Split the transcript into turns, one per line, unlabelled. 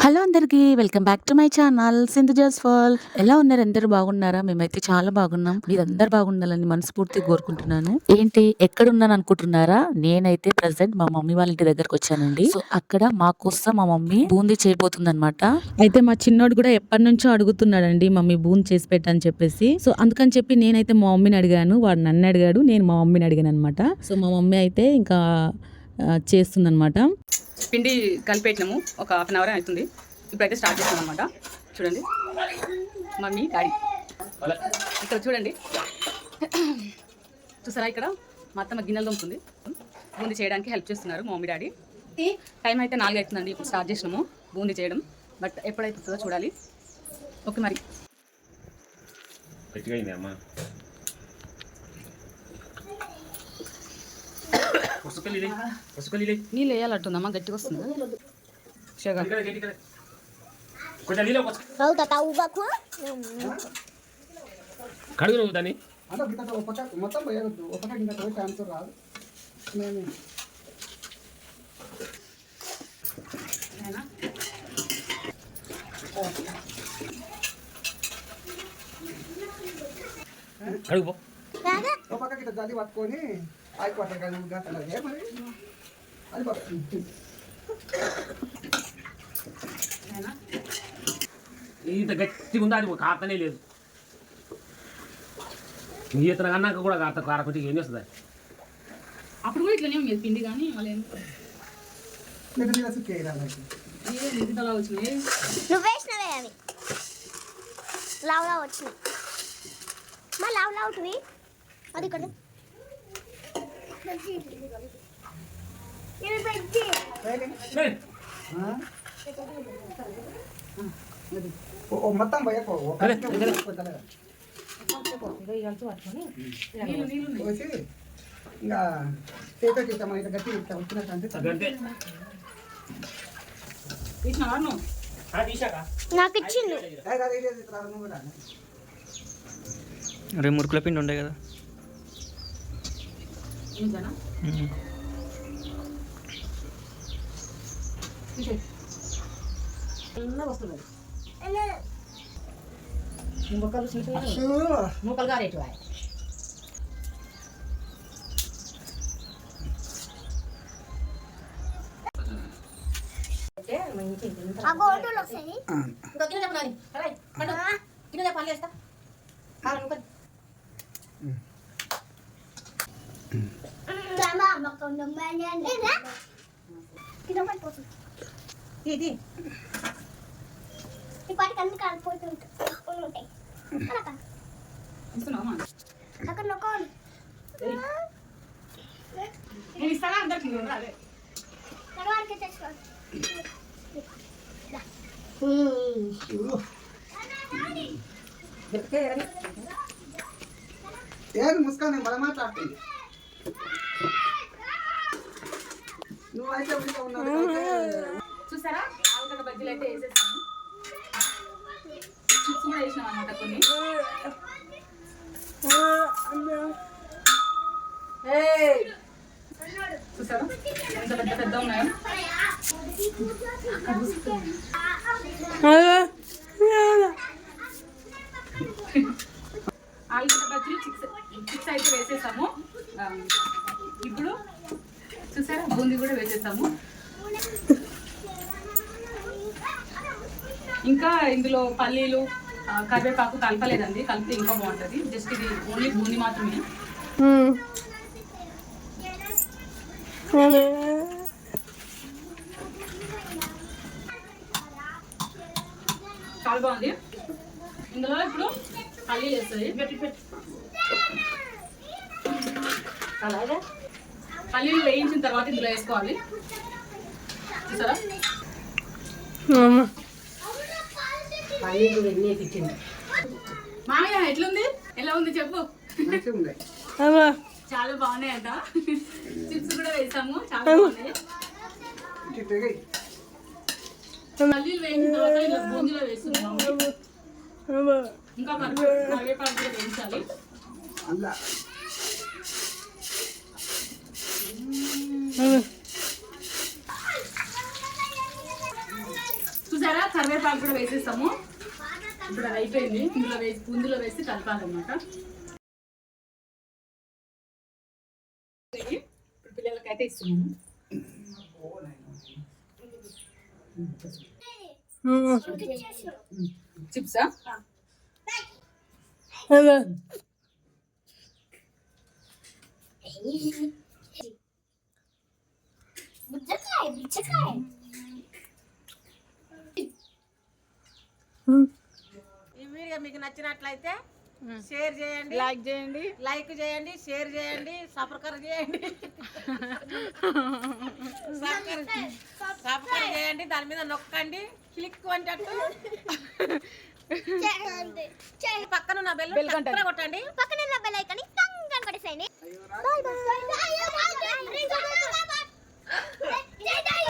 Hello అందరికీ welcome back to my channel Sindhu Jaiswal. ఎలా ఉన్నారు? అందరూ బాగున్నారా? మేమైతే చాలా బాగున్నాం. మీరందరూ బాగుండాలని మనస్ఫూర్తిగా కోరుకుంటున్నాను. ఏంటి ఎక్కడున్నాను అనుకుంటున్నారా? నేనైతే ప్రెసెంట్ మా మమ్మీ వాళ్ళ ఇంటి దగ్గరకు వచ్చానండి. సో అక్కడ మా కోసం మా మమ్మీ బూందీ చేయబోతుంది అనమాట. అయితే మా చిన్నోడు కూడా ఎప్పటి నుంచో అడుగుతున్నాడండి, మమ్మీ బూందీ చేసి పెట్టని చెప్పేసి. సో అందుకని చెప్పి నేనైతే మా మమ్మీని అడిగాను, వాడు నన్ను అడిగాడు, నేను మా మమ్మీని అడిగాను అనమాట. సో మా మమ్మీ అయితే ఇంకా చేస్తుందన్నమాట.
పిండి కలిపెట్టినాము, ఒక హాఫ్ అన్ అవర్ అవుతుంది. ఇప్పుడైతే స్టార్ట్ చేస్తాం అనమాట. చూడండి మమ్మీ డాడీ ఇక్కడ చూడండి, చూసారా ఇక్కడ మా అత్తమ్మ గిన్నెలు తోముతుంది, బూందీ చేయడానికి హెల్ప్ చేస్తున్నారు మా మమ్మీ డాడీ. టైం అయితే 4 అవుతుందండి. ఇప్పుడు స్టార్ట్ చేసినాము బూందీ చేయడం, బట్ ఎప్పుడైతుందో చూడాలి. ఓకే మరి నీళ్ళు వేయాలంటుందమ్మా, గట్టిగా వస్తుంది.
కడుగు దాన్ని
మొత్తం పోయొద్దు, ఒకటే గింజ పోయి ఛాన్స్ రాదు.
కడుగు
ఒక పక్క గిట్ట జల్లి పట్టుకొని అయిపోతాయి కదా గట్లగే మరి అది పడుతుంది.
ఇంత గట్టిగా ఉందా? అది కారతనే లేదు. నీ ఇతర అన్నాక కూడా కారకుంటే ఏం చేస్తుంది?
అప్పుడు కూడా ఇట్లనే ఉంది పిండి, కానీ వాళ్ళు అలా వచ్చినాయి.
నువ్వేసినవే అవి లావులా వచ్చినాయి. మా లావులా ఉంటుంది అది ఇక్కడ
మొత్తం పోయకు పోసి ఇంకా చేతో చేస్తాం ఇట్లా గట్టి వచ్చినట్టు
నాకు ఇచ్చిండు.
అరే మురుకుల పిండి ఉండే కదా.
ముక్కలు గారేటు
ఆ గోటులు వస్తాయి.
ఇది
ఇప్పటికి అన్ని కలిపోతుంటాయి అక్కడ నొక్కండి.
నేను ఇస్తానా అందరికి?
నడవాడికి తెచ్చుకోండి.
ఏది ముసుకానే బల మాట్లాడుతుంది. నువ్వైతే
చూసారా ఆలుగడ్డ బజ్జీలు అయితే వేసేస్తాము. చిప్స్ కూడా వేసినాం అనమాట కొన్ని. చూసారా ఎంత పెద్ద పెద్ద ఉన్నాయో. ఆలుగడ్డ బజ్జీలు చిప్స్ అయితే వేసేసాము. ఇప్పుడు చూసారా బూందీ కూడా వేసేసాము. ఇంకా ఇందులో పల్లీలు కరివేపాకు కలపలేదండి, కలిపితే ఇంకా బాగుంటుంది. జస్ట్ ఇది ఓన్లీ బూందీ మాత్రమే. చాలా బాగుంది. ఇందులో ఇప్పుడు పల్లీలు వేస్తుంది. అలాగే పల్లీలు వేయించిన తర్వాత ఇందులో వేసుకోవాలి. చూసారా మామయ్య ఎట్లుంది? ఎలా ఉంది చెప్పు. చాలా బాగున్నాయంట. చిప్స్ కూడా వేసాము, చాలా బాగున్నాయి. పల్లీలు వేయించిన తర్వాత ఇలా బూందీలో వేస్తున్నాము. ఇంకా కరివేపాకు కూడా వేయించాలి. చూసారా కరివేపాకు కూడా వేసేస్తాము. ఇప్పుడు అది అయిపోయింది. ఇందులో వేసి కలపాలన్నమాట. ఇప్పుడు పిల్లలకైతే ఇస్తున్నాము. చిప్సా
బుజ్జకాయ బుజ్జకాయ.
ఈ వీడియో మీకు నచ్చినట్లయితే షేర్ చేయండి, లైక్ చేయండి, షేర్ చేయండి, సబ్స్క్రైబ్ చేయండి, సబ్స్క్రైబ్ చేయండి, దాని మీద నొక్కండి, క్లిక్ అంటట్టు పక్కన ఉన్న బెల్ కొట్టండి.
పక్కన ఉన్న బెల్ ఐకాన్ టంగ్ కొట్టేసేయండి. Bye by.